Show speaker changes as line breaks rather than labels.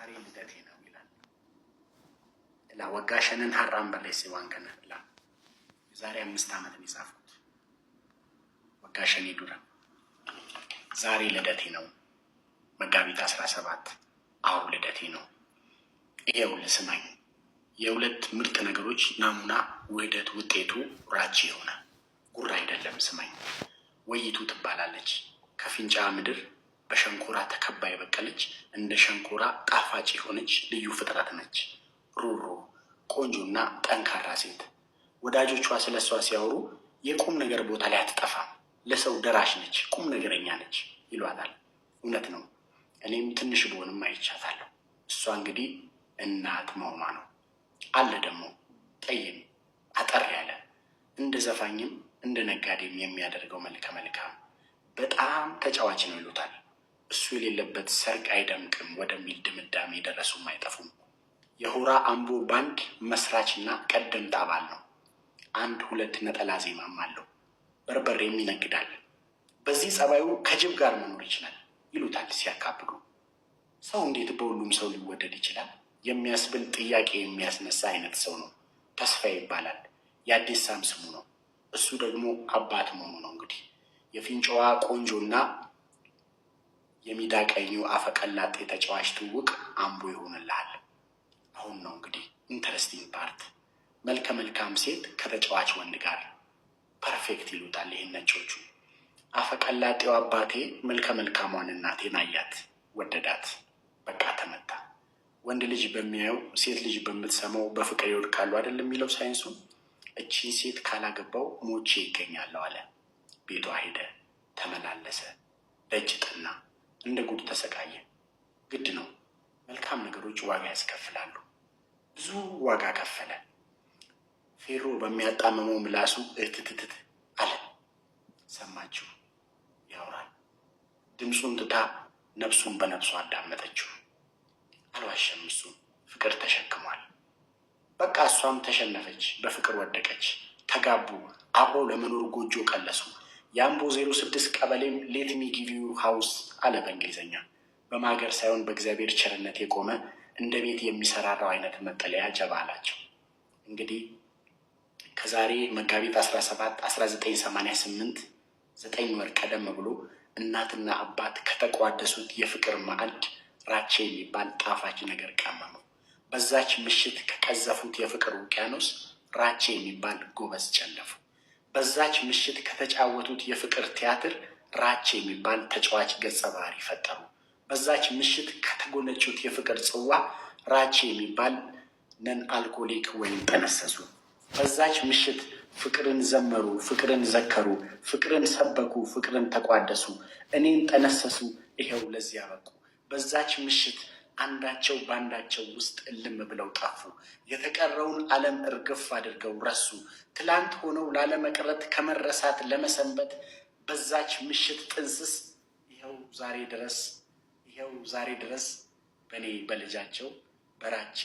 ዛሬ ልደቴ ነው ይላል። ወጋሸንን ሀራም በላይ ሲዋን ከነላ የዛሬ 5 ዓመት ነው የጻፍኩት። ወጋሸን ዱራ ዛሬ ልደቴ ነው መጋቢት 17 አዎ ልደቴ ነው። ይሄው ልስማኝ የሁለት ምርጥ ነገሮች ናሙና ውህደት ውጤቱ ራቼ የሆነ ጉራ አይደለም። ስማኝ ወይቱ ትባላለች። ከፊንጫ ምድር በሸንኮራ ተከባ የበቀለች እንደ ሸንኮራ ጣፋጭ የሆነች ልዩ ፍጥረት ነች። ሩሩ ቆንጆና ጠንካራ ሴት። ወዳጆቿ ስለሷ ሲያወሩ የቁም ነገር ቦታ ላይ አትጠፋም። ለሰው ደራሽ ነች፣ ቁም ነገረኛ ነች ይሏታል። እውነት ነው። እኔም ትንሽ ብሆንም አይቻታለሁ። እሷ እንግዲህ እናት መሆኗ ነው። አለ ደግሞ ጠይም አጠር ያለ እንደ ዘፋኝም እንደ ነጋዴም የሚያደርገው መልከ መልካም በጣም ተጫዋች ነው ይሉታል። እሱ የሌለበት ሰርግ አይደምቅም ወደሚል ድምዳሜ የደረሱም አይጠፉም። የሆራ አምቦ ባንድ መስራችና ቀደምት አባል ነው። 1-2 ነጠላ ዜማም አለው። በርበሬም ይነግዳል። በዚህ ጸባዩ ከጅብ ጋር መኖር ይችላል ይሉታል ሲያካብዱ። ሰው እንዴት በሁሉም ሰው ሊወደድ ይችላል የሚያስብል ጥያቄ የሚያስነሳ አይነት ሰው ነው። ተስፋ ይባላል። የአዲስ ሳም ስሙ ነው። እሱ ደግሞ አባት መሆኑ ነው። እንግዲህ የፊንጫዋ ቆንጆና የሚዳቀኙ አፈቀላጤ ተጫዋች ትውውቅ አምቦ ይሆንልሃል። አሁን ነው እንግዲህ ኢንተረስቲንግ ፓርት። መልከ መልካም ሴት ከተጫዋች ወንድ ጋር ፐርፌክት ይሉታል ይህን ነጮቹ። አፈቀላጤው አባቴ መልከ መልካሟን እናቴን አያት፣ ወደዳት፣ በቃ ተመታ። ወንድ ልጅ በሚያየው ሴት ልጅ በምትሰማው በፍቅር ይወድቃሉ አይደለም የሚለው ሳይንሱ። እቺን ሴት ካላገባው ሞቼ ይገኛለሁ አለ። ቤቷ ሄደ፣ ተመላለሰ፣ ደጅ ጥና፣ እንደ ጉድ ተሰቃየ። ግድ ነው፣ መልካም ነገሮች ዋጋ ያስከፍላሉ። ብዙ ዋጋ ከፈለ። ፌሮ በሚያጣመመው ምላሱ እትትትት አለ። ሰማችው፣ ያወራል። ድምፁን ትታ ነፍሱን በነፍሱ አዳመጠችው። አልዋሸም፣ እሱ ፍቅር ተሸክሟል። በቃ እሷም ተሸነፈች፣ በፍቅር ወደቀች። ተጋቡ፣ አብረው ለመኖር ጎጆ ቀለሱ። የአምቦ 06 ቀበሌም ሌት ሚ ጊቭ ዩ ሃውስ አለ በእንግሊዝኛ። በማገር ሳይሆን በእግዚአብሔር ቸርነት የቆመ እንደ ቤት የሚሰራራው አይነት መጠለያ ጀባ አላቸው። እንግዲህ ከዛሬ መጋቢት 17 1988 9 ወር ቀደም ብሎ እናትና አባት ከተቋደሱት የፍቅር ማዕድ ራቼ የሚባል ጣፋጭ ነገር ቀመሙ። በዛች ምሽት ከቀዘፉት የፍቅር ውቅያኖስ ራቼ የሚባል ጎበዝ ጨለፉ። በዛች ምሽት ከተጫወቱት የፍቅር ቲያትር ራቼ የሚባል ተጫዋች ገጸ ባህሪ ፈጠሩ። በዛች ምሽት ከተጎነጩት የፍቅር ጽዋ ራቼ የሚባል ነን አልኮሊክ ወይም ጠነሰሱ። በዛች ምሽት ፍቅርን ዘመሩ፣ ፍቅርን ዘከሩ፣ ፍቅርን ሰበኩ፣ ፍቅርን ተቋደሱ፣ እኔን ጠነሰሱ፣ ይሄው ለዚያ በቁ። በዛች ምሽት አንዳቸው በአንዳቸው ውስጥ እልም ብለው ጠፉ። የተቀረውን ዓለም እርግፍ አድርገው ረሱ። ትላንት ሆነው ላለመቅረት ከመረሳት ለመሰንበት በዛች ምሽት ጥንስስ ይኸው ዛሬ ድረስ በእኔ በልጃቸው በራቼ